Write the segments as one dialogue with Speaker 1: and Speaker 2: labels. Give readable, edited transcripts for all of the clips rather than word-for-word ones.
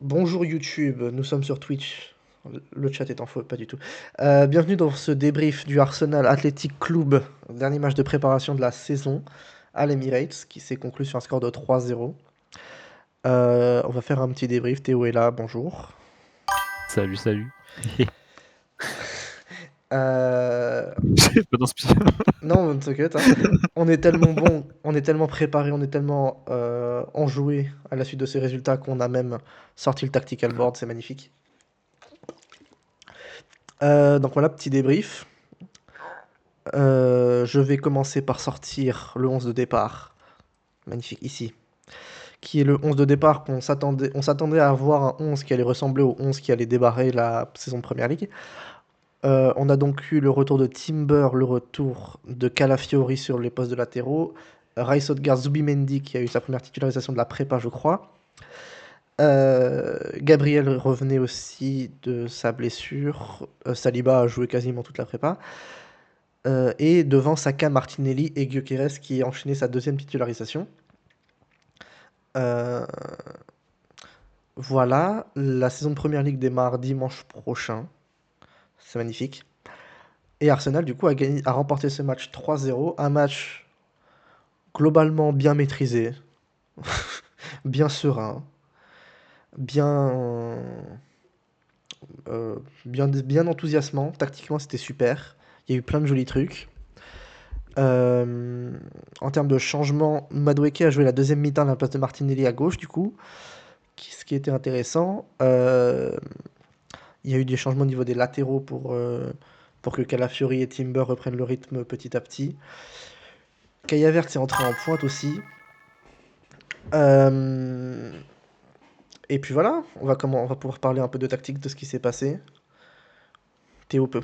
Speaker 1: Bonjour YouTube, nous sommes sur Twitch. Le chat est en faux, pas du tout. Bienvenue dans ce débrief du Arsenal Athletic Club, dernier match de préparation de la saison à l'Emirates, qui s'est conclu sur un score de 3-0. On va faire un petit débrief. Théo est là, bonjour.
Speaker 2: Salut, salut.
Speaker 1: Euh,
Speaker 2: J'ai pas d'inspiration.
Speaker 1: Non, ne t'inquiète, hein. On est tellement bon, on est tellement préparé, on est tellement enjoué à la suite de ces résultats qu'on a même sorti le tactical board, c'est magnifique. Donc voilà, petit débrief. Je vais commencer par sortir le 11 de départ. Magnifique, ici. Qui est le 11 de départ on s'attendait à avoir un 11 qui allait ressembler au 11 qui allait débarrer la saison de Première Ligue. On a donc eu le retour de Timber, le retour de Calafiori sur les postes de latéraux, Rice Odgaard Zubimendi qui a eu sa première titularisation de la prépa, je crois. Gabriel revenait aussi de sa blessure. Saliba a joué quasiment toute la prépa. Et devant Saka, Martinelli et Gyökeres qui a enchaîné sa deuxième titularisation. Euh, voilà, la saison de Première Ligue démarre dimanche prochain. C'est magnifique. Et Arsenal, du coup, a remporté ce match 3-0. Un match globalement bien maîtrisé, bien serein, bien, bien enthousiasmant. Tactiquement, c'était super. Il y a eu plein de jolis trucs. Euh, En termes de changement, Madueke a joué la deuxième mi-temps à la place de Martinelli à gauche, du coup. Ce qui était intéressant. Il y a eu des changements au niveau des latéraux pour que Calafiori et Timber reprennent le rythme petit à petit. Kai Havertz est entré en pointe aussi. Euh, et puis voilà, on va pouvoir parler un peu de tactique, de ce qui s'est passé. Théo peut...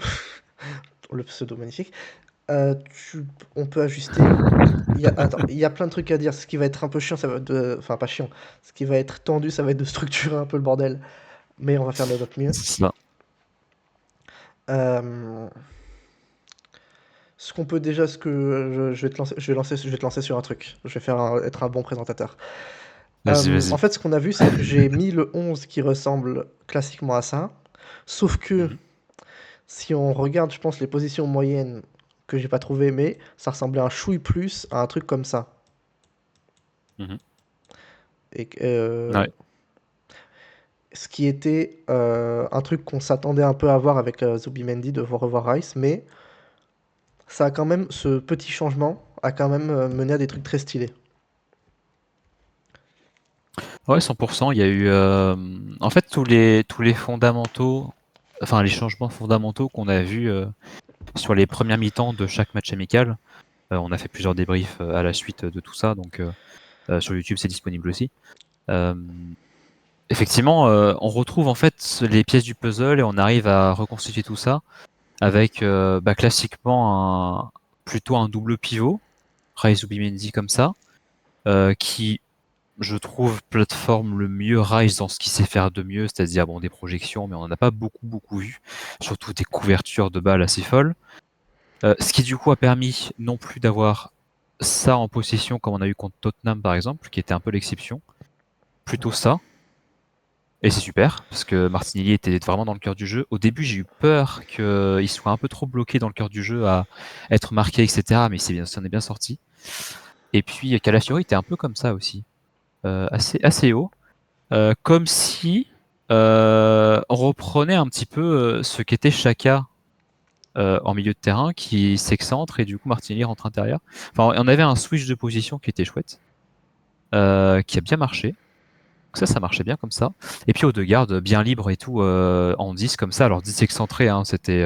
Speaker 1: le pseudo magnifique. Euh, tu- on peut ajuster. Attends, il y a plein de trucs à dire. Ce qui va être un peu chiant, ça va enfin pas chiant. Ce qui va être tendu, ça va être de structurer un peu le bordel. Mais on va faire de notre mieux.
Speaker 2: C'est ça.
Speaker 1: Euh, Ce qu'on peut déjà, ce que je vais te lancer, je vais te lancer sur un truc. Je vais être un bon présentateur.
Speaker 2: Vas-y,
Speaker 1: En
Speaker 2: vas-y.
Speaker 1: fait, ce qu'on a vu, c'est que j'ai mis le 11 qui ressemble classiquement à ça. Sauf que
Speaker 2: Mhm,
Speaker 1: si on regarde, je pense, les positions moyennes que j'ai pas trouvé, mais ça ressemblait un chouille plus à un truc comme ça.
Speaker 2: mhm.
Speaker 1: Et
Speaker 2: Ouais.
Speaker 1: ce qui était un truc qu'on s'attendait un peu à voir avec Zubimendi, de revoir Rice, mais ça a quand même, ce petit changement a quand même mené à des trucs très stylés.
Speaker 2: Ouais, 100%. Il y a eu, en fait, tous les fondamentaux, enfin, les changements fondamentaux qu'on a vus sur les premières mi-temps de chaque match amical. On a fait plusieurs débriefs à la suite de tout ça, donc sur YouTube, c'est disponible aussi. Euh, Effectivement, on retrouve en fait les pièces du puzzle et on arrive à reconstituer tout ça avec classiquement plutôt un double pivot, Rice Zubimendi comme ça, qui je trouve plateforme le mieux Rice dans ce qu'il sait faire de mieux, c'est-à-dire bon des projections, mais on n'en a pas beaucoup vu, surtout des couvertures de balles assez folles. Ce qui du coup a permis non plus d'avoir ça en possession comme on a eu contre Tottenham par exemple, qui était un peu l'exception, plutôt ça. Et c'est super, parce que Martinelli était vraiment dans le cœur du jeu. Au début, j'ai eu peur qu'il soit un peu trop bloqué dans le cœur du jeu à être marqué, etc. Mais s'en est bien sorti. Et puis Calafiori était un peu comme ça aussi, assez haut, comme si on reprenait un petit peu ce qu'était Xhaka en milieu de terrain, qui s'excentre et du coup Martinelli rentre intérieur. Enfin, on avait un switch de position qui était chouette, qui a bien marché. Donc ça marchait bien comme ça. Et puis Odegaard, bien libre et tout, en 10 comme ça. Alors 10 excentré, hein, c'était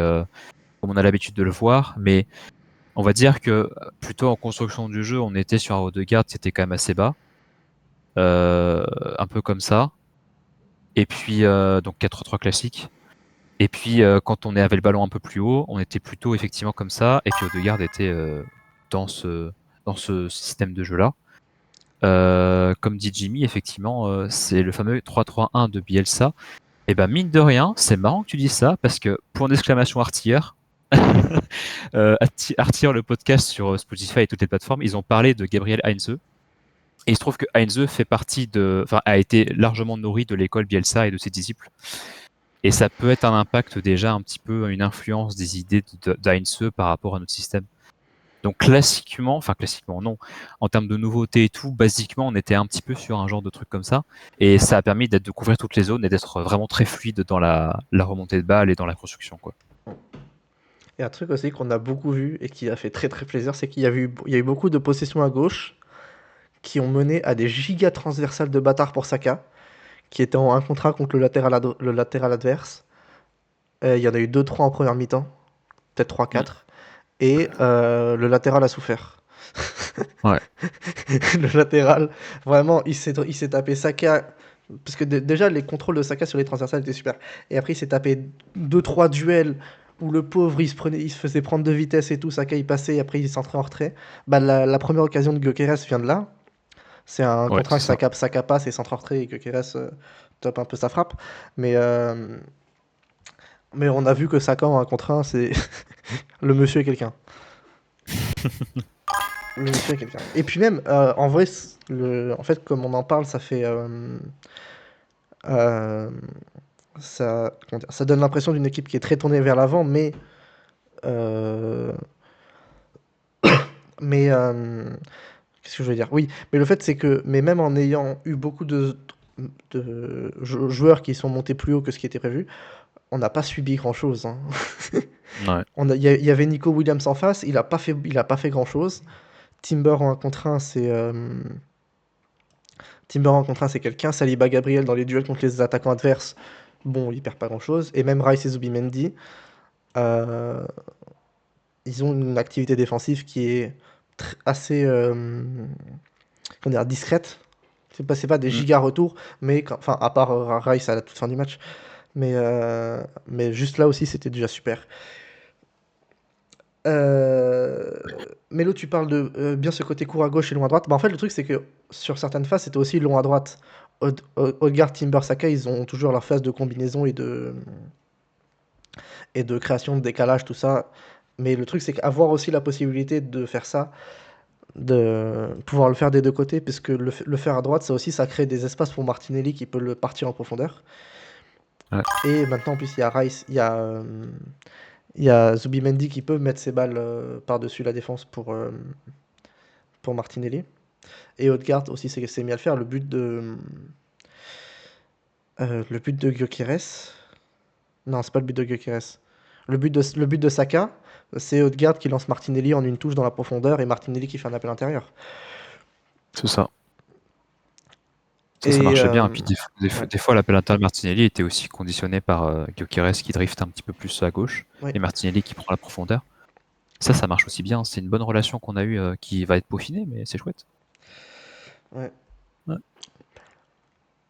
Speaker 2: comme on a l'habitude de le voir, mais on va dire que plutôt en construction du jeu, on était sur un Odegaard, c'était quand même assez bas, un peu comme ça. Et puis donc 4-3 classique. Et puis quand on avait le ballon un peu plus haut, on était plutôt effectivement comme ça. Et puis Odegaard était dans ce dans ce système de jeu là. Comme dit Jimmy, effectivement, c'est le fameux 3-3-1 de Bielsa. Et ben mine de rien, c'est marrant que tu dises ça parce que point d'exclamation artilleur, Artilleur le podcast sur Spotify et toutes les plateformes, ils ont parlé de Gabriel Heinze Et il se trouve que Heinze a été largement nourri de l'école Bielsa et de ses disciples. Et ça peut être un impact déjà un petit peu, une influence des idées d'Heinze par rapport à notre système. Donc classiquement non, en termes de nouveautés et tout, basiquement on était un petit peu sur un genre de truc comme ça, et ça a permis de couvrir toutes les zones et d'être vraiment très fluide dans la remontée de balles et dans la construction, quoi.
Speaker 1: Et un truc aussi qu'on a beaucoup vu et qui a fait très très plaisir, c'est qu'il y a eu beaucoup de possessions à gauche qui ont mené à des giga transversales de bâtard pour Saka, qui était en 1 contre 1 contre le latéral adverse. Il y en a eu 2-3 en première mi-temps, peut-être 3-4. Et le latéral a souffert.
Speaker 2: Ouais.
Speaker 1: Le latéral, vraiment, il s'est tapé Saka. Parce que déjà, les contrôles de Saka sur les transversales étaient super. Et après, il s'est tapé 2-3 duels où le pauvre, il se faisait prendre de vitesse et tout. Saka, il passait et après, il s'entrait en retrait. Bah, la première occasion de Gyökeres vient de là. C'est un
Speaker 2: Ouais,
Speaker 1: contre 1
Speaker 2: c'est
Speaker 1: que
Speaker 2: ça.
Speaker 1: Saka passe et centre en retrait et Gyökeres top un peu sa frappe. Mais, euh, mais on a vu que Saka en 1 contre 1, c'est le monsieur est quelqu'un. Le monsieur est quelqu'un. Et puis même, en vrai, en fait, comme on en parle, ça fait... euh, ça donne l'impression d'une équipe qui est très tournée vers l'avant, euh, mais qu'est-ce que je veux dire? Oui, mais le fait c'est que, mais même en ayant eu beaucoup de joueurs qui sont montés plus haut que ce qui était prévu, on n'a pas subi grand-chose, hein.
Speaker 2: Ouais.
Speaker 1: Il y avait Nico Williams en face, il a pas fait grand-chose. Timber en 1 contre 1, Timber en contre 1, c'est quelqu'un. Saliba Gabriel dans les duels contre les attaquants adverses, bon, il perd pas grand-chose. Et même Rice et Zubimendi, euh, ils ont une activité défensive qui est assez comment dire, discrète. C'est pas des
Speaker 2: Mm.
Speaker 1: giga retours, mais enfin, à part Rice à la toute fin du match. Mais juste là aussi, c'était déjà super. Euh, Mélo, tu parles de bien ce côté court à gauche et long à droite. Bah, en fait, le truc, c'est que sur certaines phases, c'était aussi long à droite. Odegaard, Timber, Saka, ils ont toujours leur phase de combinaison et de création de décalage, tout ça. Mais le truc, c'est qu'avoir aussi la possibilité de faire ça, de pouvoir le faire des deux côtés, puisque le faire à droite, ça aussi, ça crée des espaces pour Martinelli qui peut le partir en profondeur.
Speaker 2: Ouais.
Speaker 1: Et maintenant, en plus, il y a Rice, il y a Zubimendi qui peut mettre ses balles par-dessus la défense pour Martinelli. Et Odegaard aussi s'est mis à le faire. Le but de Gyökeres. Non, c'est pas le but de Gyökeres. Le but de Saka, c'est Odegaard qui lance Martinelli en une touche dans la profondeur et Martinelli qui fait un appel intérieur.
Speaker 2: C'est ça. Ça
Speaker 1: Et
Speaker 2: marchait bien. Et puis
Speaker 1: ouais,
Speaker 2: des fois, l'appel intérieur de Martinelli était aussi conditionné par Gyökeres qui drift un petit peu plus à gauche
Speaker 1: ouais,
Speaker 2: et Martinelli qui prend la profondeur. Ça marche aussi bien. C'est une bonne relation qu'on a eue qui va être peaufinée, mais c'est chouette.
Speaker 1: ouais.
Speaker 2: Ouais.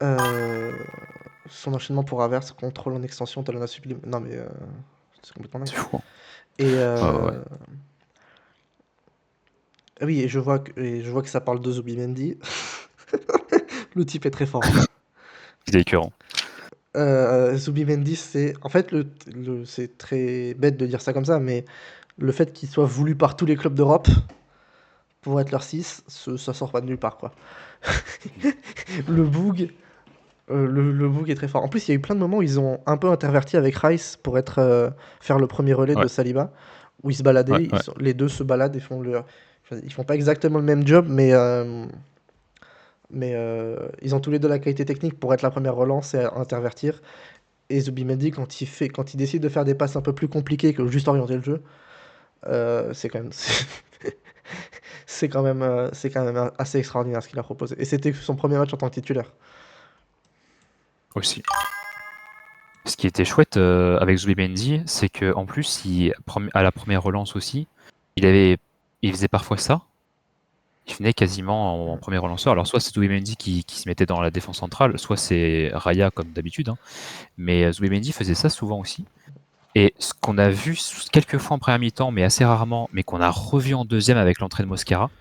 Speaker 1: Euh, Son enchaînement pour Havertz, contrôle en extension, talonnage sublime. Non mais c'est complètement dingue.
Speaker 2: C'est fou, hein.
Speaker 1: Et
Speaker 2: Ouais.
Speaker 1: ah oui, et je vois que ça parle de Zubimendi. Le type est très fort, hein.
Speaker 2: Il est écœurant.
Speaker 1: Zubimendi, c'est en fait c'est très bête de dire ça comme ça, mais le fait qu'il soit voulu par tous les clubs d'Europe pour être leur 6, ça sort pas de nulle part, quoi. Le boug, le boug est très fort. En plus, il y a eu plein de moments où ils ont un peu interverti avec Rice pour faire le premier relais de
Speaker 2: Ouais.
Speaker 1: Saliba, où ils se baladaient,
Speaker 2: Ouais.
Speaker 1: les deux se baladent et ils font pas exactement le même job, mais ils ont tous les deux la qualité technique pour être la première relance et intervertir. Et Zubimendi, quand il décide de faire des passes un peu plus compliquées que juste orienter le jeu, c'est quand même, c'est quand même assez extraordinaire ce qu'il a proposé. Et c'était son premier match en tant que titulaire.
Speaker 2: Aussi. Ce qui était chouette avec Zubimendi, c'est que en plus, à la première relance aussi, il avait, il faisait parfois ça. Il venait quasiment en premier relanceur. Alors soit c'est Zubimendi qui se mettait dans la défense centrale, soit c'est Raya comme d'habitude, hein. Mais Zubimendi faisait ça souvent aussi. Et ce qu'on a vu quelques fois en première mi-temps, mais assez rarement, mais qu'on a revu en deuxième avec l'entrée de Mosquera,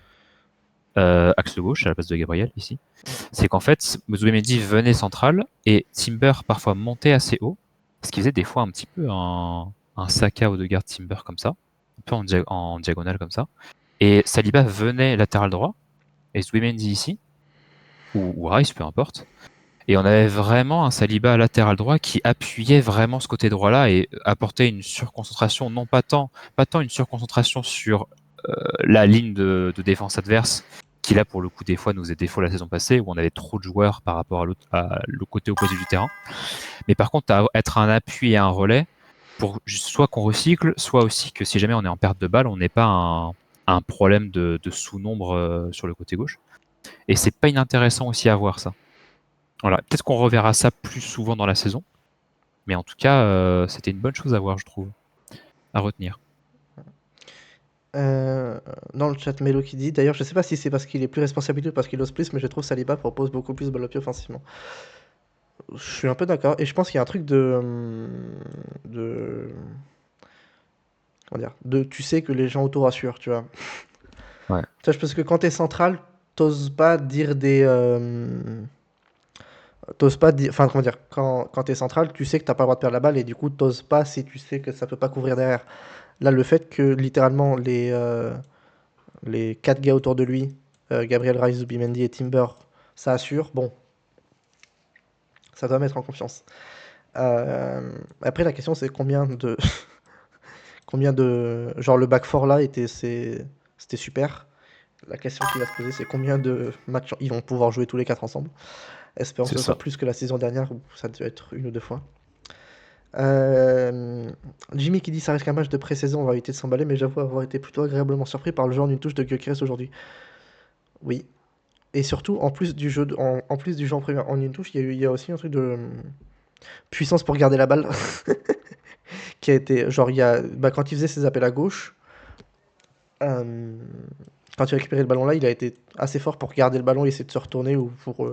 Speaker 2: axe gauche à la place de Gabriel ici, c'est qu'en fait Zubimendi venait central et Timber parfois montait assez haut, ce qui faisait des fois un petit peu un Saka ou de garde Timber comme ça, un peu en diagonale comme ça. Et Saliba venait latéral droit et Zubimendi ici. ou Rice, peu importe. Et on avait vraiment un Saliba latéral droit qui appuyait vraiment ce côté droit-là et apportait une surconcentration, non pas tant une surconcentration sur la ligne de défense adverse, qui là pour le coup des fois nous faisait défaut la saison passée, où on avait trop de joueurs par rapport à le côté opposé du terrain. Mais par contre, être un appui et un relais, pour soit qu'on recycle, soit aussi que si jamais on est en perte de balle, on n'ait pas un problème de sous-nombre sur le côté gauche. Et c'est pas inintéressant aussi à voir ça. Voilà, peut-être qu'on reverra ça plus souvent dans la saison, mais en tout cas, c'était une bonne chose à voir, je trouve, à retenir.
Speaker 1: Dans le chat, Melo qui dit, d'ailleurs, je sais pas si c'est parce qu'il est plus responsable ou parce qu'il ose plus, mais je trouve Saliba propose beaucoup plus balle au pied offensivement. Je suis un peu d'accord, et je pense qu'il y a un truc de, comment dire, tu sais que les gens autour assurent, tu vois.
Speaker 2: Ouais.
Speaker 1: Tu vois, parce que quand t'es central, t'oses pas dire enfin, comment dire, quand t'es central, tu sais que t'as pas le droit de perdre la balle, et du coup, t'oses pas si tu sais que ça peut pas couvrir derrière. Là, le fait que littéralement les quatre gars autour de lui, Gabriel Rice, Zubimendi et Timber, ça assure, bon, ça doit mettre en confiance. Après, la question, c'est combien de. Combien de. Genre, le back 4 là, c'était super. La question qui va se poser, c'est combien de matchs ils vont pouvoir jouer tous les quatre ensemble. Espérons que
Speaker 2: C'est
Speaker 1: ce soit
Speaker 2: ça.
Speaker 1: plus que la saison dernière, où ça devait être une ou deux fois. Euh, Jimmy qui dit ça reste qu'un match de pré-saison, on va éviter de s'emballer, mais j'avoue avoir été plutôt agréablement surpris par le genre d'une touche de Gyökeres aujourd'hui. Oui. Et surtout, en plus du jeu en première, en une touche, il y a aussi un truc de puissance pour garder la balle qui a été. Genre, quand il faisait ses appels à gauche, euh, quand il récupérait le ballon là, il a été assez fort pour garder le ballon et essayer de se retourner ou pour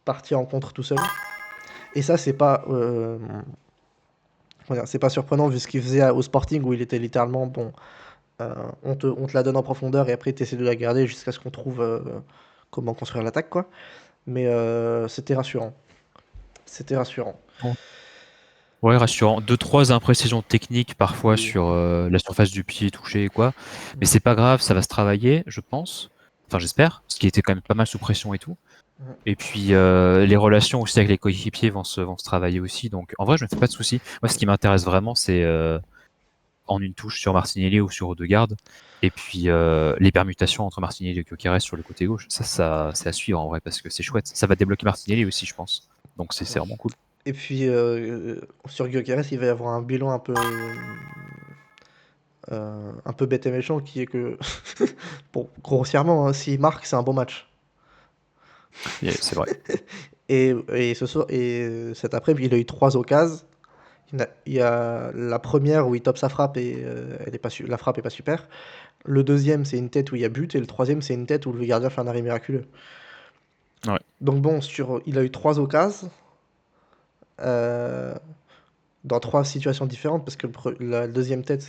Speaker 1: partir en contre tout seul. Et ça, c'est pas surprenant vu ce qu'il faisait au Sporting où il était littéralement bon. On te la donne en profondeur et après tu essaies de la garder jusqu'à ce qu'on trouve comment construire l'attaque, quoi. Mais c'était rassurant. C'était rassurant.
Speaker 2: Ouais, rassurant. 2-3 imprécisions techniques parfois
Speaker 1: Oui.
Speaker 2: sur la surface du pied touché, quoi. Mais
Speaker 1: Mhm.
Speaker 2: c'est pas grave, ça va se travailler, je pense. Enfin, j'espère, parce qu'il était quand même pas mal sous pression et tout.
Speaker 1: Mhm.
Speaker 2: Et puis les relations aussi avec les coéquipiers vont se travailler aussi. Donc en vrai, je me fais pas de soucis. Moi, ce qui m'intéresse vraiment, c'est en une touche sur Martinelli ou sur Odegaard. Et puis les permutations entre Martinelli et Gyökeres sur le côté gauche. Ça c'est à suivre en vrai parce que c'est chouette. Ça va débloquer Martinelli aussi, je pense. Donc c'est vraiment cool.
Speaker 1: Et puis sur Gyökeres, il va y avoir un bilan un peu bête et méchant qui est que, bon, grossièrement, hein, s'il marque, c'est un bon match.
Speaker 2: Et c'est vrai.
Speaker 1: Et ce soir, et cet après-midi, il a eu trois occasions. Il y a la première où il top sa frappe et elle est pas la frappe est pas super. Le deuxième, c'est une tête où il y a but. Et le troisième, c'est une tête où le gardien fait un arrêt miraculeux.
Speaker 2: Ouais.
Speaker 1: Donc bon, il a eu trois occasions euh, dans trois situations différentes parce que la deuxième tête,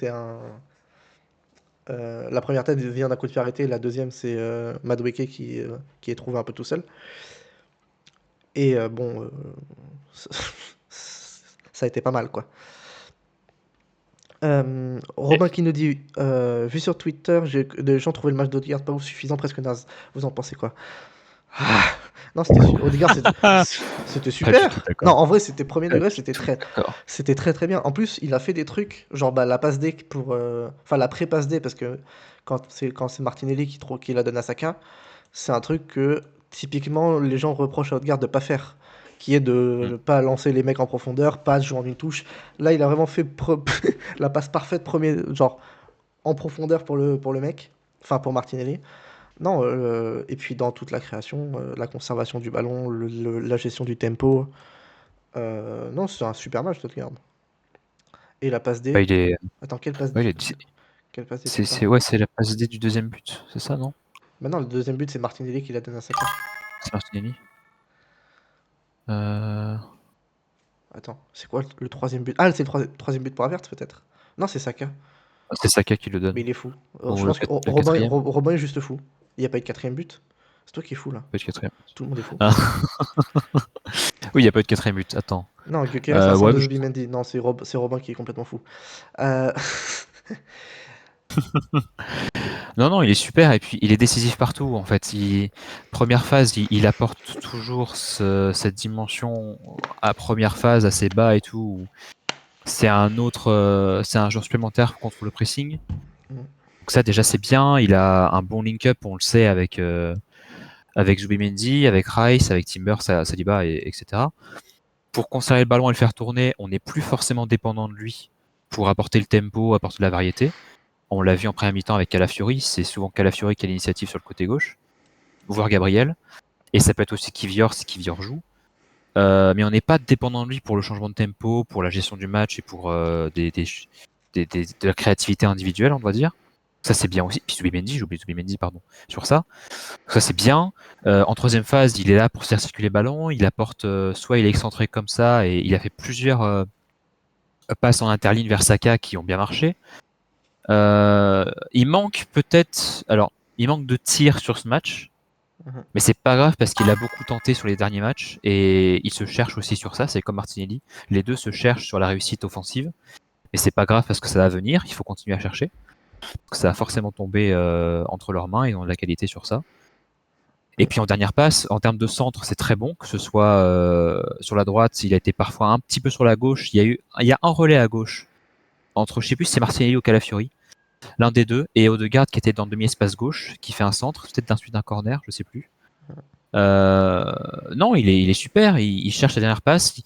Speaker 1: la première tête vient d'un coup de pied arrêté. La deuxième, c'est Madueke qui est trouvé un peu tout seul. Et bon, ça a été pas mal, quoi. Robin qui nous dit vu sur Twitter, des gens trouvaient le match d'Odegaard pas suffisant, presque naze. Vous en pensez quoi? Ah, non, Odegaard, c'était
Speaker 2: Pas du tout
Speaker 1: super. Non,
Speaker 2: d'accord.
Speaker 1: en vrai, c'était premier
Speaker 2: Pas
Speaker 1: degré,
Speaker 2: du tout d'accord.
Speaker 1: c'était très très bien. En plus, il a fait des trucs, genre bah, la passe D pour, enfin la pré-passe D parce que quand c'est Martinelli qui la donne à Saka, c'est un truc que typiquement les gens reprochent à Odegaard de pas faire, qui est de
Speaker 2: Mm.
Speaker 1: ne pas lancer les mecs en profondeur, pas jouer en une touche. Là, il a vraiment fait la passe parfaite premier, genre en profondeur pour le mec, enfin pour Martinelli. Non, et puis dans toute la création, la conservation du ballon, la gestion du tempo. Non, c'est un super match, Odegaard. Et la passe
Speaker 2: Bah,
Speaker 1: D. Attends, quelle passe D?
Speaker 2: ouais,
Speaker 1: Quelle passe D tu
Speaker 2: c'est
Speaker 1: parles?
Speaker 2: ouais, c'est la passe D du deuxième but, c'est ça, non?
Speaker 1: Maintenant, le deuxième but, c'est Martinelli qui l'a donné à Saka.
Speaker 2: C'est Martinelli? Euh...
Speaker 1: Attends, c'est quoi le troisième but? Ah, c'est le troisième but pour Havertz, peut-être? Non, c'est Saka.
Speaker 2: C'est Saka qui le
Speaker 1: Mais
Speaker 2: donne.
Speaker 1: il est fou. Je
Speaker 2: Ou
Speaker 1: pense que
Speaker 2: le
Speaker 1: Robin,
Speaker 2: quatrième?
Speaker 1: Robin est juste fou. Il n'y a pas eu de quatrième but. C'est toi qui es fou, là.
Speaker 2: Pas eu de quatrième but.
Speaker 1: Tout le monde est fou.
Speaker 2: Ah. Oui, il n'y a pas eu de quatrième but. Attends.
Speaker 1: Non, Gyökeres a
Speaker 2: Ouais,
Speaker 1: 102
Speaker 2: mais
Speaker 1: Zubimendi. Non, c'est Robin qui est complètement fou. Euh,
Speaker 2: Non, non, il est super et puis il est décisif partout en fait. Première phase, il apporte toujours cette dimension à première phase assez bas et tout. Où c'est un joueur supplémentaire contre le pressing.
Speaker 1: Mm.
Speaker 2: Donc ça déjà c'est bien. Il a un bon link-up, on le sait avec Zubimendi, avec Rice, avec Timber, Saliba, etc. Pour conserver le ballon et le faire tourner, on n'est plus forcément dépendant de lui pour apporter le tempo, apporter de la variété. On l'a vu en première mi-temps avec Calafiori, c'est souvent Calafiori qui a l'initiative sur le côté gauche, voire Gabriel. Et ça peut être aussi Kivior si Kivior joue. Mais on n'est pas dépendant de lui pour le changement de tempo, pour la gestion du match et pour de la créativité individuelle, on va dire. Ça c'est bien aussi. Puis Zubimendi, j'ai oublié Zubimendi, pardon, sur ça. Ça c'est bien. En troisième phase, il est là pour faire circuler le ballon. Il apporte, soit il est excentré comme ça et il a fait plusieurs passes en interligne vers Saka qui ont bien marché. Il manque peut-être, alors il manque de tir sur ce match,
Speaker 1: Mhm.
Speaker 2: mais c'est pas grave parce qu'il a beaucoup tenté sur les derniers matchs et il se cherche aussi sur ça. C'est comme Martinelli, les deux se cherchent sur la réussite offensive, mais c'est pas grave parce que ça va venir. Il faut continuer à chercher. Ça va forcément tomber entre leurs mains. Ils ont de la qualité sur ça. Et puis en dernière passe, en termes de centre, c'est très bon, que ce soit sur la droite, il a été parfois un petit peu sur la gauche. Il y a un relais à gauche entre, je sais plus si c'est Martinelli ou Calafiori, l'un des deux, et Odegaard qui était dans le demi-espace gauche, qui fait un centre, peut-être d'un suite d'un corner, je sais plus. Non, il est super, il cherche la dernière passe.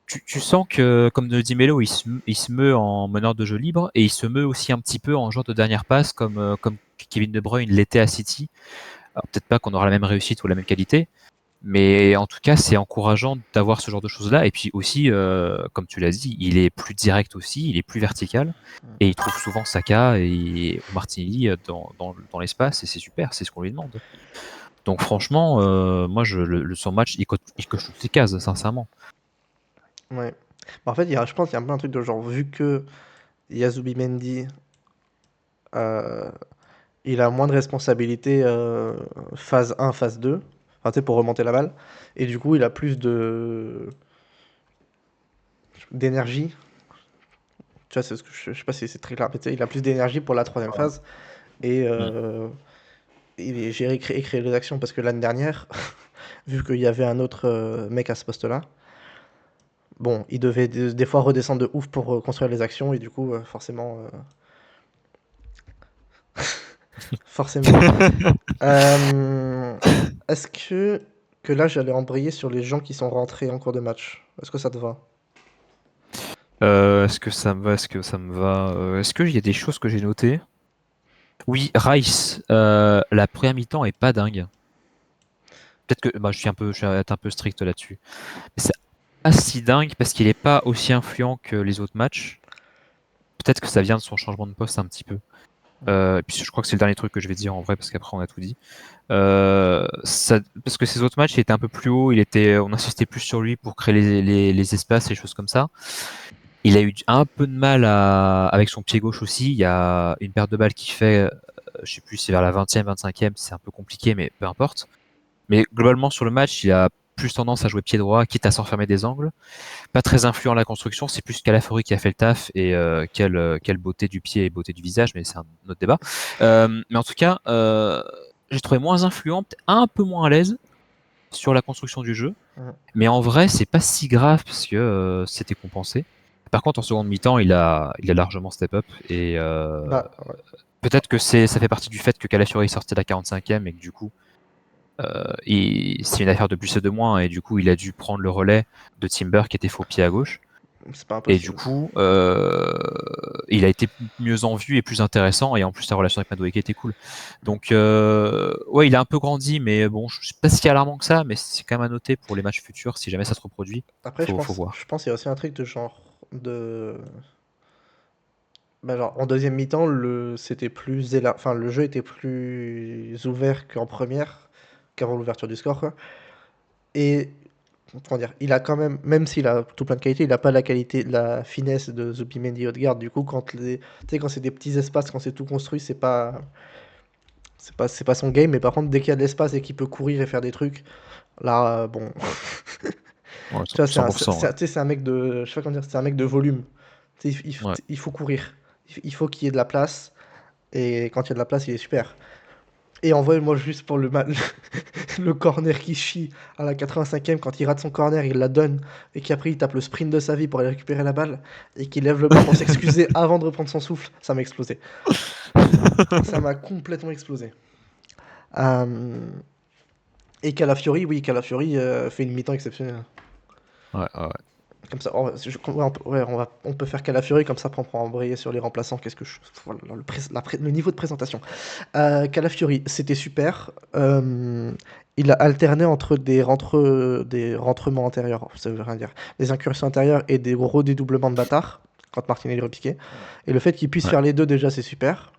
Speaker 2: Tu sens que, comme le dit Melo, il se meut en meneur de jeu libre et il se meut aussi un petit peu en joueur de dernière passe, comme Kevin De Bruyne l'était à City. Alors peut-être pas qu'on aura la même réussite ou la même qualité, mais en tout cas, c'est encourageant d'avoir ce genre de choses-là. Et puis aussi, comme tu l'as dit, il est plus direct aussi, il est plus vertical. Et il trouve souvent Saka et Martinelli dans l'espace, et c'est super, c'est ce qu'on lui demande. Donc franchement, moi, son match, il coche toutes les cases, sincèrement.
Speaker 1: Ouais. Bah, en fait, je pense qu'il y a un peu un truc de genre, vu que Yazubi Mendy, euh, il a moins de responsabilités phase 1, phase 2, enfin, tu sais, pour remonter la balle, et du coup, il a plus d'énergie. Tu vois, je sais pas si c'est très clair, mais tu sais, il a plus d'énergie pour la troisième phase, et
Speaker 2: Mm.
Speaker 1: il gérer, créer les actions, parce que l'année dernière, vu qu'il y avait un autre mec à ce poste-là, bon, il devait des fois redescendre de ouf pour construire les actions, et du coup, forcément. Euh, Est-ce que là, j'allais embrayer sur les gens qui sont rentrés en cours de match? Est-ce que ça te va?
Speaker 2: Est-ce que ça me va? Est-ce que ça me va? Est-ce qu'il y a des choses que j'ai notées? Oui, Rice, la première mi-temps est pas dingue. Peut-être que bah, je vais être un peu strict là-dessus. Mais c'est pas si dingue parce qu'il est pas aussi influent que les autres matchs. Peut-être que ça vient de son changement de poste un petit peu. Et puis je crois que c'est le dernier truc que je vais dire en vrai parce qu'après on a tout dit. Parce que ces autres matchs, il était un peu plus haut, on insistait plus sur lui pour créer les espaces et les choses comme ça. Il a eu un peu de mal avec son pied gauche aussi. Il y a une perte de balle qui fait, je sais plus, c'est vers la 20e, 25e, c'est un peu compliqué, mais peu importe. Mais globalement, sur le match, il a plus tendance à jouer pied droit, quitte à s'enfermer des angles. Pas très influent à la construction, c'est plus Calafiori qui a fait le taf et quelle beauté du pied et beauté du visage, mais c'est un autre débat. Mais en tout cas, j'ai trouvé moins influent, un peu moins à l'aise sur la construction du jeu.
Speaker 1: Mhm.
Speaker 2: Mais en vrai, c'est pas si grave parce que c'était compensé. Par contre, en seconde mi-temps, il a largement step up et
Speaker 1: Bah, ouais.
Speaker 2: peut-être que ça fait partie du fait que Calafiori est sorti à la 45e et que du coup, c'est une affaire de plus et de moins et du coup, il a dû prendre le relais de Timber qui était faux pied à gauche.
Speaker 1: C'est pas
Speaker 2: Et du
Speaker 1: impossible.
Speaker 2: coup, il a été mieux en vue et plus intéressant et en plus, sa relation avec Madueke était cool. Donc, ouais, il a un peu grandi, mais bon, je sais pas si alarmant que ça, mais c'est quand même à noter pour les matchs futurs si jamais ça se reproduit.
Speaker 1: Après,
Speaker 2: Faut voir.
Speaker 1: je pense qu'il y a aussi un truc de genre de. Bah, genre, en deuxième mi-temps, c'était plus enfin, le jeu était plus ouvert qu'en première, qu'avant l'ouverture du score, quoi. Et comment dire, il a quand même, même s'il a tout plein de qualités, il a pas la qualité, la finesse de Zubimendi Odegaard. Du coup, tu sais, quand c'est des petits espaces, quand c'est tout construit, c'est pas son game. Mais par contre, dès qu'il y a de l'espace et qu'il peut courir et faire des trucs, là, bon,
Speaker 2: Ouais,
Speaker 1: tu vois,
Speaker 2: 100%. Ouais.
Speaker 1: tu sais, c'est un mec de, je sais pas comment dire, c'est un mec de volume. Tu sais,
Speaker 2: Ouais.
Speaker 1: il faut courir, il faut qu'il y ait de la place. Et quand il y a de la place, il est super. Et en vrai, moi, juste pour le corner qui chie à la 85e, quand il rate son corner, il la donne, et qu'après il tape le sprint de sa vie pour aller récupérer la balle, et qu'il lève le bras pour s'excuser avant de reprendre son souffle, ça m'a explosé. Ça m'a complètement explosé. Euh, Et Calafiori, oui, Calafiori fait une mi-temps exceptionnelle.
Speaker 2: Ouais, ouais, ouais.
Speaker 1: Comme ça, ouais, on peut faire Calafiori, comme ça, après on pourra embrayer sur les remplaçants. Qu'est-ce que je... Voilà, le niveau de présentation. Calafiori, c'était super. Il a alterné entre des rentrements antérieurs, ça veut rien dire, des incursions intérieures et des gros dédoublements de bâtard, quand Martinelli repiquait. Et le fait qu'il puisse
Speaker 2: Ouais.
Speaker 1: faire les deux, déjà, c'est super.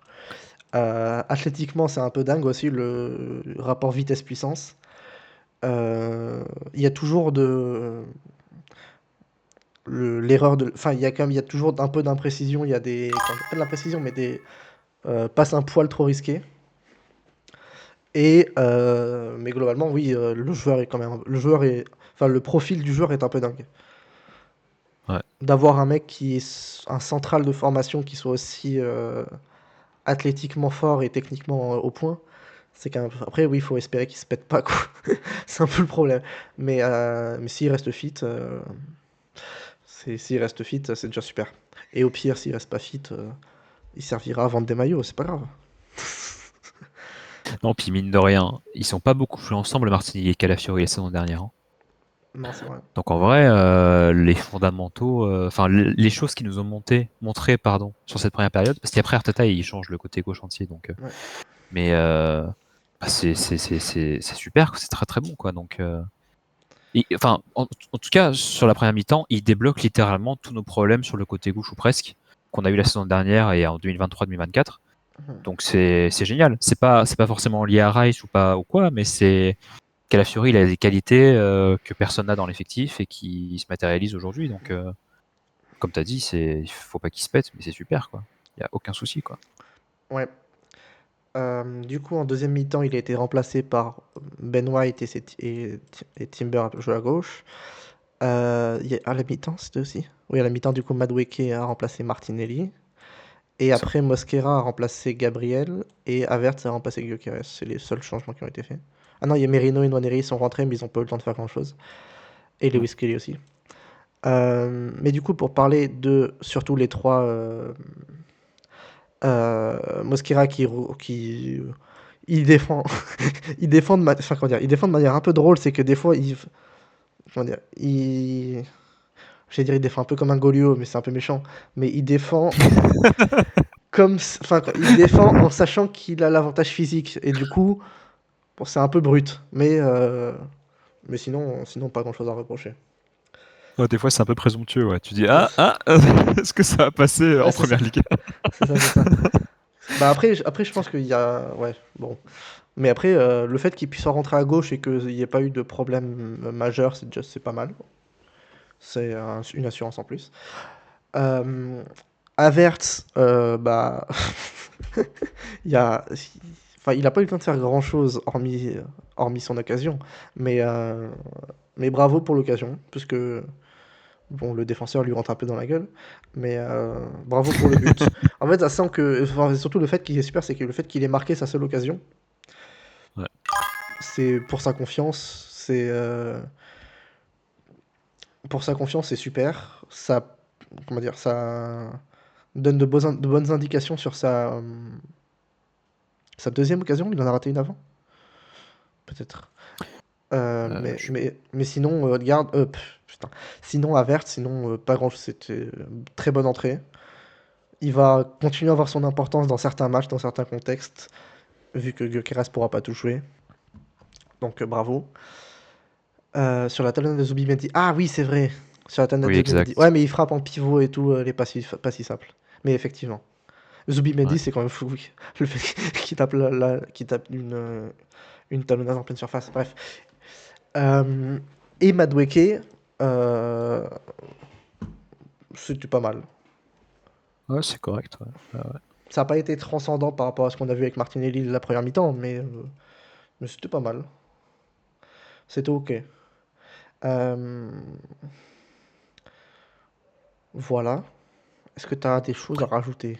Speaker 1: Athlétiquement, c'est un peu dingue aussi, le rapport vitesse-puissance. Il y a toujours l'erreur de... Enfin, il y a quand même, il y a toujours un peu d'imprécision, il y a des... Enfin, pas de l'imprécision, mais des passes un poil trop risquées. Mais globalement, oui, le joueur est quand même... Le joueur est... Enfin, le profil du joueur est un peu dingue.
Speaker 2: Ouais.
Speaker 1: D'avoir un mec qui est un central de formation qui soit aussi athlétiquement fort et techniquement au point, c'est quand même... Après, oui, il faut espérer qu'il se pète pas, quoi. C'est un peu le problème. Mais s'il reste fit, s'il reste fit, c'est déjà super. Et au pire, s'il reste pas fit, il servira à vendre des maillots, c'est pas grave.
Speaker 2: Non, puis mine de rien, ils sont pas beaucoup joués ensemble, Martinelli et Calafiori la saison dernière, hein.
Speaker 1: Non, c'est vrai.
Speaker 2: Donc en vrai, les fondamentaux, enfin les choses qui nous ont montré pardon, sur cette première période, parce qu'après Arteta il change le côté gauche entier, donc
Speaker 1: Ouais.
Speaker 2: mais bah, c'est super, c'est très très bon quoi. Donc enfin en tout cas sur la première mi-temps, il débloque littéralement tous nos problèmes sur le côté gauche ou presque qu'on a eu la saison dernière et en 2023-2024.
Speaker 1: Mhm.
Speaker 2: Donc c'est génial. C'est pas forcément lié à Rice ou pas ou quoi, mais c'est Calafiori, il a des qualités que personne n'a dans l'effectif et qui se matérialisent aujourd'hui. Donc, comme tu as dit, il faut pas qu'il se pète, mais c'est super, quoi. Il n'y a aucun souci, quoi.
Speaker 1: Ouais. Du coup, en deuxième mi-temps, il a été remplacé par Ben White et Timber jouent à gauche. À la mi-temps, c'était aussi. Oui, à la mi-temps, du coup, Madueke a remplacé Martinelli. Et
Speaker 2: Ça.
Speaker 1: après, Mosquera a remplacé Gabriel. Et Havertz a remplacé Gyökeres. C'est les seuls changements qui ont été faits. Ah non, il y a Merino et Nwaneri, ils sont rentrés, mais ils n'ont pas eu le temps de faire grand-chose. Et
Speaker 2: Ouais.
Speaker 1: Lewis Kelly aussi. Mais du coup, pour parler de surtout les trois, Mosquera il défend, enfin, comment dire, il défend de manière un peu drôle, c'est que des fois, comment dire, j'allais dire, il défend un peu comme un Golio, mais c'est un peu méchant. Mais il défend enfin, il défend en sachant qu'il a l'avantage physique, et du coup, bon, c'est un peu brut, mais sinon, pas grand-chose à reprocher.
Speaker 2: Ouais, des fois, c'est un peu présomptueux, ouais. Tu dis, est-ce que ça va passer
Speaker 1: Ouais,
Speaker 2: en
Speaker 1: c'est ça,
Speaker 2: première ligue?
Speaker 1: c'est ça, c'est ça. Bah après, je pense qu'il y a, ouais, bon. Mais après, le fait qu'il puisse en rentrer à gauche et qu'il n'y ait pas eu de problème majeur, c'est pas mal. C'est une assurance en plus. Euh, Havertz, bah, il y a, enfin, il a pas eu le temps de faire grand-chose hormis son occasion, mais, euh, mais bravo pour l'occasion, puisque bon, le défenseur lui rentre un peu dans la gueule, mais bravo pour le but. En fait, ça sent que, enfin, surtout le fait qu'il est super, c'est que le fait qu'il ait marqué sa seule occasion,
Speaker 2: Ouais.
Speaker 1: c'est pour sa confiance, pour sa confiance, c'est super. Ça, comment dire, ça donne de bonnes indications sur sa deuxième occasion. Il en a raté une avant, peut-être.
Speaker 2: Je-
Speaker 1: Mais sinon, Odegaard, putain. Sinon, Havertz, sinon, pas grand-chose. C'était très bonne entrée. Il va continuer à avoir son importance dans certains matchs, dans certains contextes, vu que Gyökeres pourra pas tout jouer. Donc, bravo. Sur la talonnade de Zubimendi. Ah oui, c'est vrai. Sur la talonnade
Speaker 2: Oui,
Speaker 1: de Zubimendi.
Speaker 2: exact.
Speaker 1: Ouais, mais il frappe en pivot et tout, les pas si simple. Mais effectivement.
Speaker 2: Ouais.
Speaker 1: Zubimendi, c'est quand même fou, oui. Le fait qu'il tape, qu'il tape une talonnade en pleine surface. Bref. Euh, et Madueke, euh, c'était pas mal.
Speaker 2: Ouais, c'est correct. Ouais. Ouais.
Speaker 1: Ça n'a pas été transcendant par rapport à ce qu'on a vu avec Martinelli la première mi-temps, mais c'était pas mal. C'était ok. Euh, voilà. Est-ce que tu as des choses à rajouter?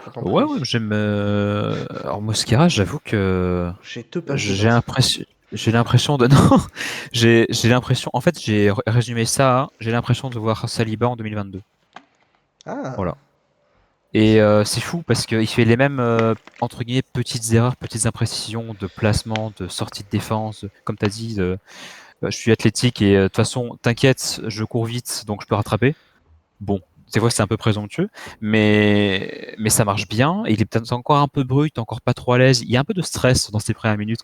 Speaker 1: Je t'en
Speaker 2: Ouais, ouais,
Speaker 1: prie.
Speaker 2: j'aime. Alors Mosquera, j'avoue que
Speaker 1: J'ai 2 pages
Speaker 2: j'ai
Speaker 1: dedans.
Speaker 2: l'impression, j'ai l'impression de non, j'ai l'impression. En fait, j'ai résumé ça. J'ai l'impression de voir Saliba en 2022.
Speaker 1: Ah!
Speaker 2: Voilà. Et c'est fou parce qu'il fait les mêmes entre guillemets petites erreurs, petites imprécisions de placement, de sortie de défense. Comme tu as dit, je suis athlétique et de toute façon, t'inquiète, je cours vite, donc je peux rattraper. Bon, des fois c'est un peu présomptueux, mais ça marche bien. Et il est peut-être encore un peu brut, encore pas trop à l'aise. Il y a un peu de stress dans ses premières minutes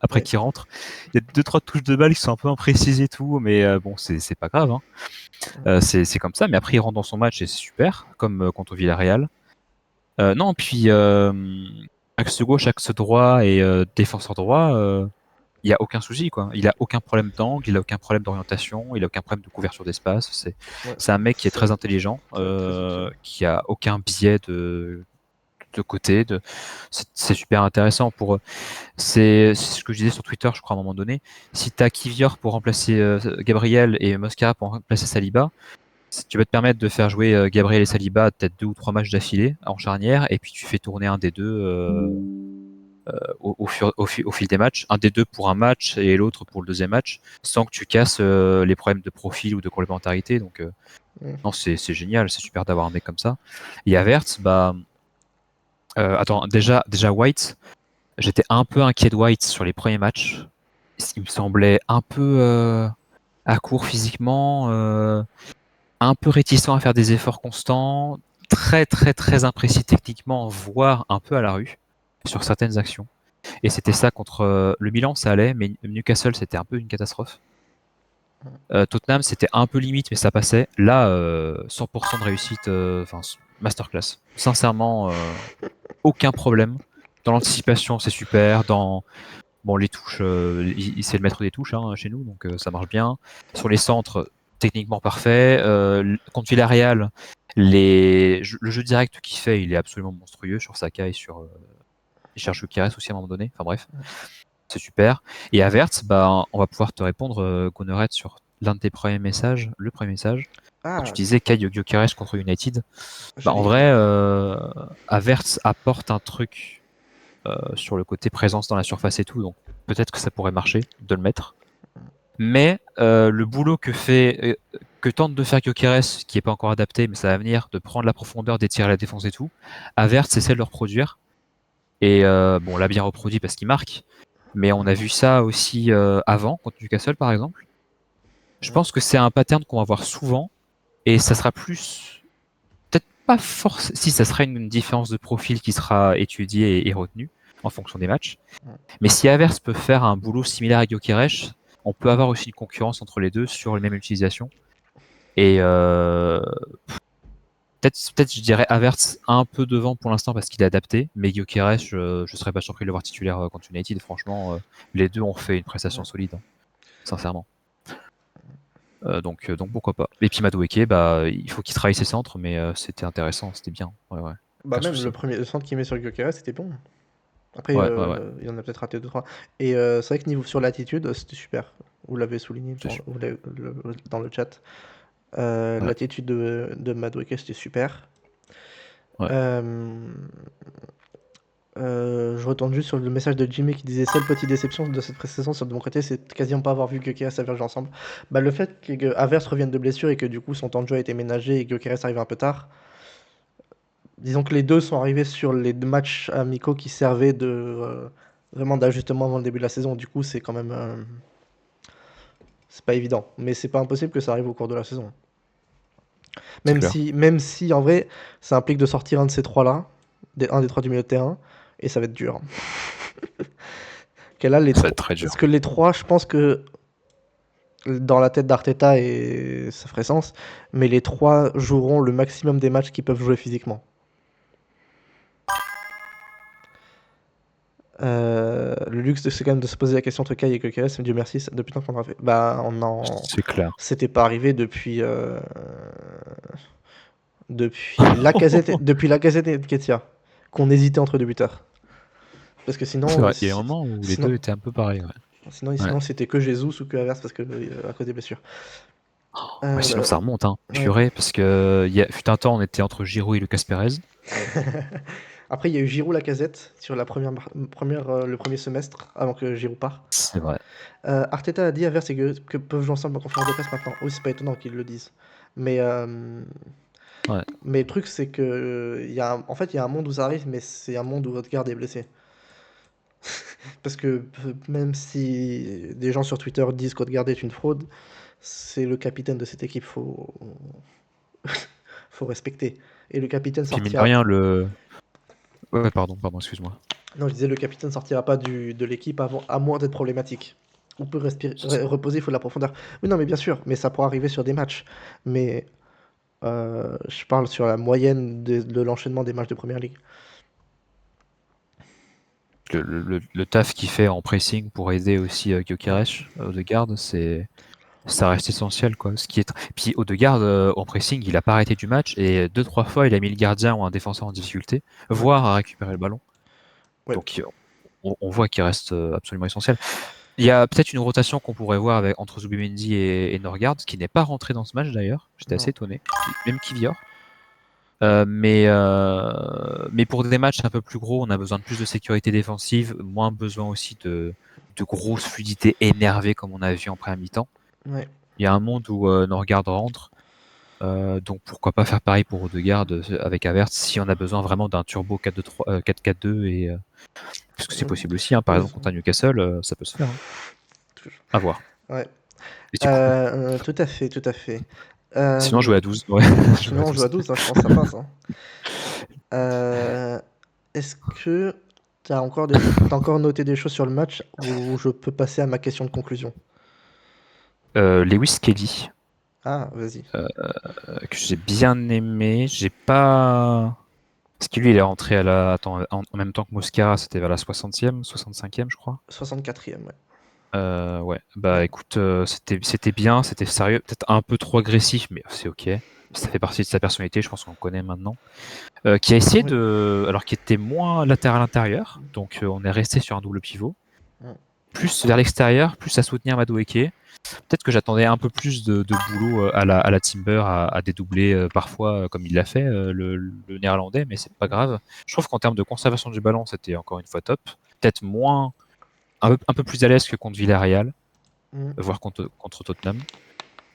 Speaker 2: après
Speaker 1: Oui.
Speaker 2: qu'il rentre. Il y a deux trois touches de balle qui sont un peu imprécises et tout, mais bon, c'est pas grave. Hein. C'est comme ça. Mais après il rentre dans son match et c'est super, comme contre Villarreal. Non, puis axe gauche, axe droit et défenseur droit. Il y a aucun souci quoi. Il a aucun problème d'angle, il a aucun problème d'orientation, il a aucun problème de couverture d'espace.
Speaker 1: Ouais.
Speaker 2: C'est un mec qui est très
Speaker 1: C'est
Speaker 2: intelligent,
Speaker 1: très, très utile.
Speaker 2: qui a aucun biais de côté. C'est super intéressant pour. C'est ce que je disais sur Twitter, je crois à un moment donné. Si t'as Kivior pour remplacer Gabriel et Mosquera pour remplacer Saliba, tu vas te permettre de faire jouer Gabriel et Saliba peut-être 2 ou 3 matchs d'affilée en charnière, et puis tu fais tourner un des deux. Au fil des matchs, un des deux pour un match et l'autre pour le deuxième match, sans que tu casses les problèmes de profil ou de complémentarité. Donc,
Speaker 1: Mmh.
Speaker 2: non, c'est génial, c'est super d'avoir un mec comme ça. Et Havertz, bah, attends, déjà White, j'étais un peu inquiet de White sur les premiers matchs. Il me semblait un peu à court physiquement, un peu réticent à faire des efforts constants, très très très imprécis techniquement, voire un peu à la rue sur certaines actions. Et c'était ça contre le Milan, ça allait, mais Newcastle, c'était un peu une catastrophe. Tottenham, c'était un peu limite, mais ça passait. Là, 100% de réussite, enfin, masterclass. Sincèrement, aucun problème. Dans l'anticipation, c'est super. Dans bon, les touches, il sait le maître des touches hein, chez nous, donc ça marche bien. Sur les centres, techniquement parfait. Contre Villarreal, le jeu direct qu'il fait, il est absolument monstrueux sur Saka et sur. Il cherche Gyökeres aussi à un moment donné. Enfin bref. C'est super. Et Avertz, bah, on va pouvoir te répondre, Gonoret, sur l'un de tes premiers messages, le premier message, quand tu
Speaker 1: Ah!
Speaker 2: disais Kai Gyökeres contre United.
Speaker 1: Je
Speaker 2: Bah, en
Speaker 1: l'ai
Speaker 2: vrai,
Speaker 1: écrit.
Speaker 2: Avertz apporte un truc sur le côté présence dans la surface et tout, donc peut-être que ça pourrait marcher de le mettre. Mais le boulot que tente de faire Gyökeres, qui est pas encore adapté, mais ça va venir, de prendre la profondeur, d'étirer la défense et tout, Avertz essaie de le reproduire. Et bon, l'a bien reproduit parce qu'il marque. Mais on a vu ça aussi avant, contre Newcastle par exemple. Je pense que c'est un pattern qu'on va voir souvent. Et ça sera plus. Peut-être pas forcément. Si, ça sera une différence de profil qui sera étudiée et retenue en fonction des matchs. Mais si Havertz peut faire un boulot similaire à Gyökeres, on peut avoir aussi une concurrence entre les deux sur les mêmes utilisations. Et peut-être je dirais Havertz un peu devant pour l'instant parce qu'il est adapté, mais Gyökeres, je serais pas surpris de le voir titulaire contre United. Franchement, les deux ont fait une prestation solide, hein, sincèrement. Donc pourquoi pas. Et puis Madueke, bah, il faut qu'il travaille ses centres, mais c'était intéressant, c'était bien. Ouais, ouais,
Speaker 1: Bah,
Speaker 2: aucun
Speaker 1: même le
Speaker 2: souci.
Speaker 1: premier centre qu'il met sur Gyökeres, c'était bon. Après,
Speaker 2: Ouais, ouais, ouais.
Speaker 1: il en a peut-être raté 2-3. Et c'est vrai que niveau sur l'attitude, c'était super. Vous l'avez souligné
Speaker 2: C'est
Speaker 1: vous dans le chat.
Speaker 2: ouais,
Speaker 1: L'attitude de Madueke, c'était super.
Speaker 2: ouais.
Speaker 1: Euh, je retourne juste sur le message de Jimmy qui disait seule petite déception de cette pré-saison sur de mon côté, c'est quasiment pas avoir vu Gyökeres et Average ensemble. Bah, le fait que Havertz revienne de blessure et que du coup son temps de jeu a été ménagé et que Gyökeres arrive un peu tard, disons que les deux sont arrivés sur les deux matchs amicaux qui servaient de vraiment d'ajustement avant le début de la saison. Du coup, c'est quand même c'est pas évident, mais c'est pas impossible que ça arrive au cours de la saison.
Speaker 2: C'est clair.
Speaker 1: Même si en vrai, ça implique de sortir un de ces trois-là, un des trois du milieu de terrain, et ça va être dur. Là, les
Speaker 2: Ça va être
Speaker 1: trois,
Speaker 2: très
Speaker 1: parce
Speaker 2: dur.
Speaker 1: que les trois, je pense que dans la tête d'Arteta et ça ferait sens, mais les trois joueront le maximum des matchs qu'ils peuvent jouer physiquement. Le luxe, c'est quand même de se poser la question entre Kai et Gyökeres, mais Dieu merci, depuis le temps qu'on a fait. Bah,
Speaker 2: C'est clair.
Speaker 1: c'était pas arrivé depuis la casette et Nketiah, qu'on hésitait entre deux buteurs. Parce que
Speaker 2: C'est
Speaker 1: sinon,
Speaker 2: vrai. Il y a un moment où les
Speaker 1: sinon,
Speaker 2: deux étaient un peu pareils. Ouais. Ouais.
Speaker 1: sinon c'était que Jesus ou que Havertz parce que à cause des blessures.
Speaker 2: Ouais, sinon
Speaker 1: Euh,
Speaker 2: ça remonte, hein.
Speaker 1: ouais.
Speaker 2: Purée, parce que fut un temps, on était entre Giroud et Lucas Perez.
Speaker 1: Après, il y a eu Giroud Lacazette sur la le premier semestre, avant que Giroud parte.
Speaker 2: C'est vrai.
Speaker 1: Arteta a dit à Vers que peuvent jouer ensemble en conférence de presse maintenant. Oui, c'est pas étonnant qu'ils le disent. Mais,
Speaker 2: Ouais.
Speaker 1: mais le truc, c'est que en fait, il y a un monde où ça arrive, mais c'est un monde où Odegaard est blessé. Parce que même si des gens sur Twitter disent qu'Odegaard est une fraude, c'est le capitaine de cette équipe, faut respecter. Et le capitaine
Speaker 2: Puis mine de
Speaker 1: sortira.
Speaker 2: rien, Ouais, pardon, excuse-moi.
Speaker 1: Non, je disais, le capitaine sortira pas de l'équipe à moins d'être problématique. On peut reposer, il faut de la profondeur. Oui, non, mais bien sûr, mais ça pourra arriver sur des matchs. Mais je parle sur la moyenne de l'enchaînement des matchs de Première Ligue.
Speaker 2: Le taf qu'il fait en pressing pour aider aussi Gyökeres, Odegaard, ça reste essentiel, quoi. Puis Odegaard, en pressing, il a pas arrêté du match et 2-3 fois, il a mis le gardien ou un défenseur en difficulté,
Speaker 1: Ouais.
Speaker 2: voire à récupérer le ballon.
Speaker 1: Ouais.
Speaker 2: Donc on voit qu'il reste absolument essentiel. Il y a peut-être une rotation qu'on pourrait voir entre Zubimendi et Norgard, qui n'est pas rentré dans ce match d'ailleurs. J'étais
Speaker 1: Non.
Speaker 2: assez étonné. Même Kivior. Mais pour des matchs un peu plus gros, on a besoin de plus de sécurité défensive, moins besoin aussi de grosses fluidités énervées comme on a vu en première mi-temps.
Speaker 1: Ouais.
Speaker 2: Il y a un monde où Norgard rentre, donc pourquoi pas faire pareil pour Odegaard avec Havertz si on a besoin vraiment d'un turbo 4-2-3, 4-4-2 parce que c'est possible aussi, hein, par
Speaker 1: Oui,
Speaker 2: exemple contre Newcastle, ça peut se faire. Hein.
Speaker 1: toujours.
Speaker 2: À voir.
Speaker 1: Ouais.
Speaker 2: Et du coup,
Speaker 1: Tout à fait, tout à fait.
Speaker 2: sinon jouer à 12. Ouais, jouer à
Speaker 1: Sinon, on joue
Speaker 2: 12.
Speaker 1: à 12, hein, je pense que ça passe. Hein. Est-ce que t'as encore noté des choses sur le match où je peux passer à ma question de conclusion?
Speaker 2: Lewis Kelly,
Speaker 1: Ah, vas-y.
Speaker 2: que j'ai bien aimé. J'ai pas. Parce que lui, il est rentré en même temps que Moscara, c'était vers la 60e, 65e, je crois.
Speaker 1: 64e, ouais.
Speaker 2: Ouais, bah
Speaker 1: Ouais.
Speaker 2: écoute, c'était bien, c'était sérieux, peut-être un peu trop agressif, mais c'est ok. Ça fait partie de sa personnalité, je pense qu'on le connaît maintenant. Qui a essayé
Speaker 1: Ouais.
Speaker 2: alors qui était moins latéral intérieur, donc on est resté sur un double pivot,
Speaker 1: Ouais.
Speaker 2: plus vers l'extérieur, plus à soutenir Madueke. Peut-être que j'attendais un peu plus de boulot à la Timber, à dédoubler parfois, comme il l'a fait, le néerlandais, mais c'est pas grave. Je trouve qu'en termes de conservation du ballon, c'était encore une fois top. Peut-être un peu plus à l'aise que contre Villarreal,
Speaker 1: Mm.
Speaker 2: voire contre Tottenham.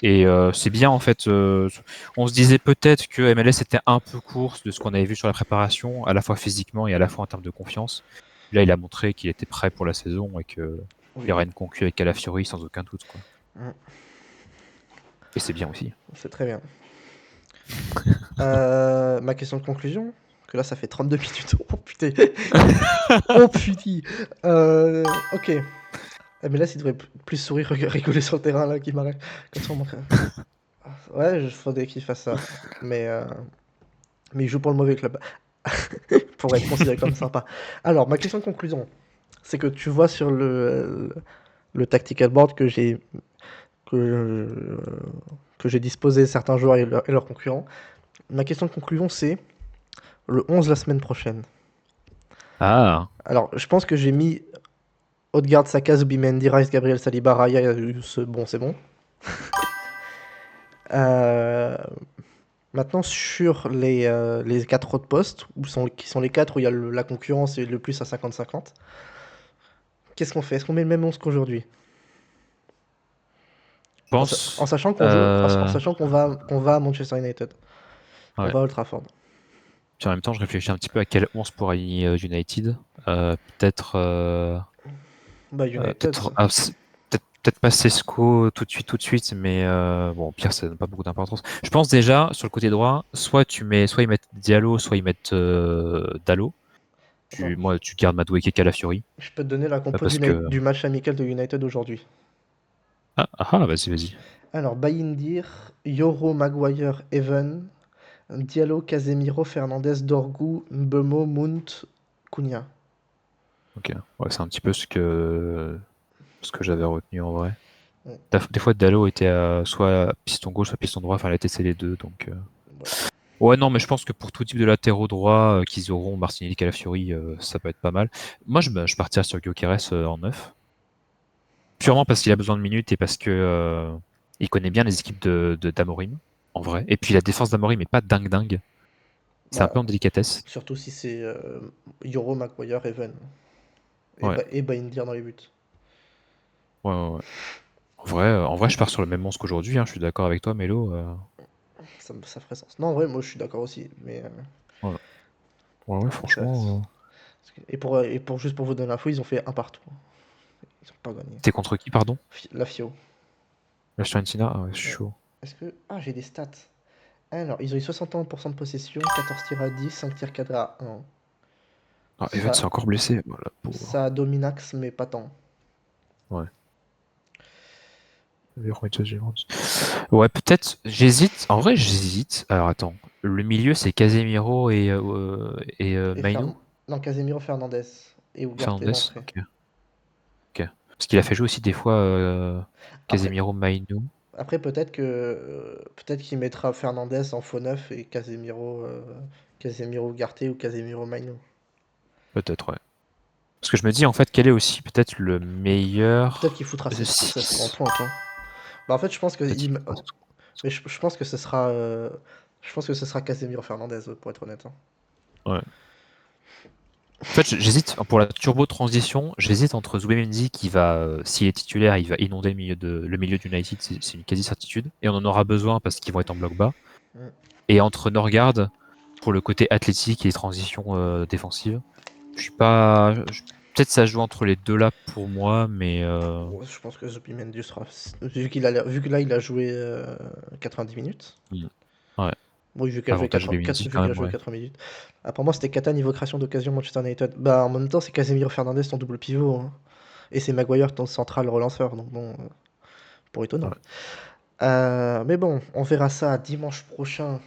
Speaker 2: Et c'est bien en fait. On se disait peut-être que MLS était un peu course de ce qu'on avait vu sur la préparation, à la fois physiquement et à la fois en termes de confiance. Là, il a montré qu'il était prêt pour la saison et qu'il y
Speaker 1: Oui.
Speaker 2: aurait une concu avec Calafiori sans aucun doute, quoi.
Speaker 1: Mm.
Speaker 2: Et c'est bien aussi.
Speaker 1: C'est très bien. Ma question de conclusion? Que là, ça fait 32 minutes. Oh putain. Oh putain. Ok. Mais là, s'il devrait plus sourire, rigoler sur le terrain, là, qui m'arrête. Comme ça, on manque. Ouais, il faudrait qu'il fasse ça. Mais, euh, mais il joue pour le mauvais club. Pour être considéré comme sympa. Alors, ma question de conclusion, c'est que tu vois sur le tactical board que, que j'ai disposé certains joueurs et leurs concurrents. Ma question de conclusion, c'est le 11 la semaine prochaine.
Speaker 2: Ah,
Speaker 1: Alors, je pense que j'ai mis Odegaard, Saka, Zubimendi, Rice, Gabriel, Saliba, Raya, bon, c'est bon. Euh, Maintenant, sur les 4 autres postes, qui sont les 4 où il y a la concurrence et le plus à 50-50, qu'est-ce qu'on fait? Est-ce qu'on met le même 11 qu'aujourd'hui?
Speaker 2: je pense.
Speaker 1: En sachant en sachant qu'on va à Manchester United. On
Speaker 2: Ouais.
Speaker 1: va à Old Trafford.
Speaker 2: Puis en même temps, je réfléchis un petit peu à quel 11 pour aligner United. Peut-être.
Speaker 1: Bah, United,
Speaker 2: Peut-être. Peut-être pas Sesco tout de suite, mais bon, au pire, ça n'a pas beaucoup d'importance. Je pense déjà, sur le côté droit, soit ils mettent Diallo, soit ils mettent Dallo.
Speaker 1: attends,
Speaker 2: Moi, tu gardes Madueke et Calafiori.
Speaker 1: je peux te donner la compo
Speaker 2: Parce que.
Speaker 1: du match amical de United aujourd'hui.
Speaker 2: Vas-y, vas-y.
Speaker 1: Alors, Bayindir, Yoro, Maguire, Evan, Diallo, Casemiro, Fernandez, Dorgu, Mbemo, Mount, Cunha.
Speaker 2: Ok. Ouais, c'est un petit peu ce que j'avais retenu en vrai.
Speaker 1: Ouais.
Speaker 2: Des fois, Dallo était soit piston gauche, soit piston droit. Enfin, il a testé les deux. Donc.
Speaker 1: Ouais.
Speaker 2: Ouais, non, mais je pense que pour tout type de latéraux droits qu'ils auront, Martinelli, Calafiori, ça peut être pas mal. Moi, je partirais sur Gyökeres en neuf. Purement parce qu'il a besoin de minutes et parce que Il connaît bien les équipes d'Amorim, en vrai. Et puis la défense d'Amorim est pas dingue. C'est un
Speaker 1: Bah,
Speaker 2: peu en délicatesse.
Speaker 1: surtout si c'est Yoro, Maguire, Even.
Speaker 2: Ouais,
Speaker 1: Et Baindir dans les buts.
Speaker 2: ouais. En vrai, je pars sur le même monstre qu'aujourd'hui, hein, je suis d'accord avec toi, Mélo.
Speaker 1: Ça ferait sens. Non, en vrai, moi je suis d'accord aussi. Mais
Speaker 2: Ouais, ouais,
Speaker 1: ça-
Speaker 2: franchement.
Speaker 1: et pour juste pour vous donner l'info, ils ont fait un partout. Ils ont pas gagné.
Speaker 2: T'es contre qui, pardon?
Speaker 1: La Fio.
Speaker 2: La Fiorentina? Ah ouais, je suis
Speaker 1: Ouais.
Speaker 2: chaud.
Speaker 1: Est-ce que. Ah, j'ai des stats. Alors, ils ont eu 61% de possession, 14 tirs à 10, 5 tirs cadrés à 1.
Speaker 2: Ah, Evan s'est
Speaker 1: Ça,
Speaker 2: encore blessé. Voilà, pauvre.
Speaker 1: ça a Dominax, mais pas tant.
Speaker 2: Ouais. Ouais, peut-être. J'hésite. En vrai, j'hésite. Alors attends. Le milieu, c'est Casemiro et
Speaker 1: Et
Speaker 2: Mainu.
Speaker 1: Non, Casemiro Fernandez. Et Ugarte
Speaker 2: Fernandez.
Speaker 1: l'entrée.
Speaker 2: Ok. Parce qu'il a fait jouer aussi des fois
Speaker 1: Après,
Speaker 2: Casemiro, Mainu.
Speaker 1: après peut-être qu'il mettra Fernandez en faux neuf et Casemiro Ugarte ou Casemiro Maino.
Speaker 2: Peut-être, ouais. Parce que je me dis, en fait, quel est aussi peut-être le
Speaker 1: Peut-être
Speaker 2: meilleur
Speaker 1: qu'il foutra ses 3 en
Speaker 2: 6.
Speaker 1: pointe, hein. Bah, en fait, je pense que
Speaker 2: Peut-être qu'il
Speaker 1: il...
Speaker 2: faut pas.
Speaker 1: Mais je pense que ce sera je pense que ce sera Casemiro Fernandez pour être honnête, hein.
Speaker 2: Ouais. En fait, j'hésite pour la turbo transition. J'hésite entre Zubimendi qui va, s'il est titulaire, il va inonder le milieu d'United, c'est une quasi certitude, et on en aura besoin parce qu'ils vont être en bloc bas.
Speaker 1: Mm.
Speaker 2: Et entre Norgard pour le côté athlétique et les transitions défensives, je suis pas. Peut-être ça joue entre les deux là pour moi, mais
Speaker 1: Ouais, je pense que Zubimendi sera vu que là il a joué 90 minutes.
Speaker 2: mm, ouais,
Speaker 1: Oui, vu qu'il a joué
Speaker 2: avantage
Speaker 1: 80
Speaker 2: Zubimendi
Speaker 1: vu
Speaker 2: quand
Speaker 1: qu'il a
Speaker 2: même,
Speaker 1: joué
Speaker 2: ouais.
Speaker 1: 80 minutes. Pour moi, c'était Kata niveau création d'occasion Manchester United. Bah, en même temps, c'est Casemiro Fernandez ton double pivot, hein. Et c'est Maguire ton central relanceur, donc bon, pour étonnant.
Speaker 2: Ouais,
Speaker 1: Mais bon, on verra ça dimanche prochain.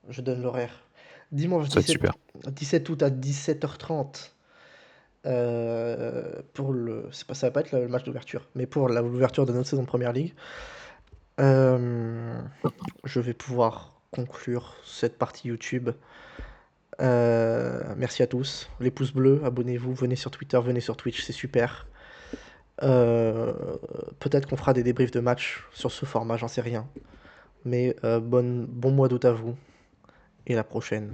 Speaker 1: Je donne l'horaire. Dimanche
Speaker 2: ça va être super.
Speaker 1: 17 août à 17h30. Ça va pas être le match d'ouverture, mais pour l'ouverture de notre saison de Première Ligue. Euh, je vais pouvoir conclure cette partie YouTube. Merci à tous. Les pouces bleus, abonnez-vous, venez sur Twitter, venez sur Twitch, c'est super. Euh, Peut-être qu'on fera des débriefs de match sur ce format, j'en sais rien. Mais bon mois d'août à vous et à la prochaine.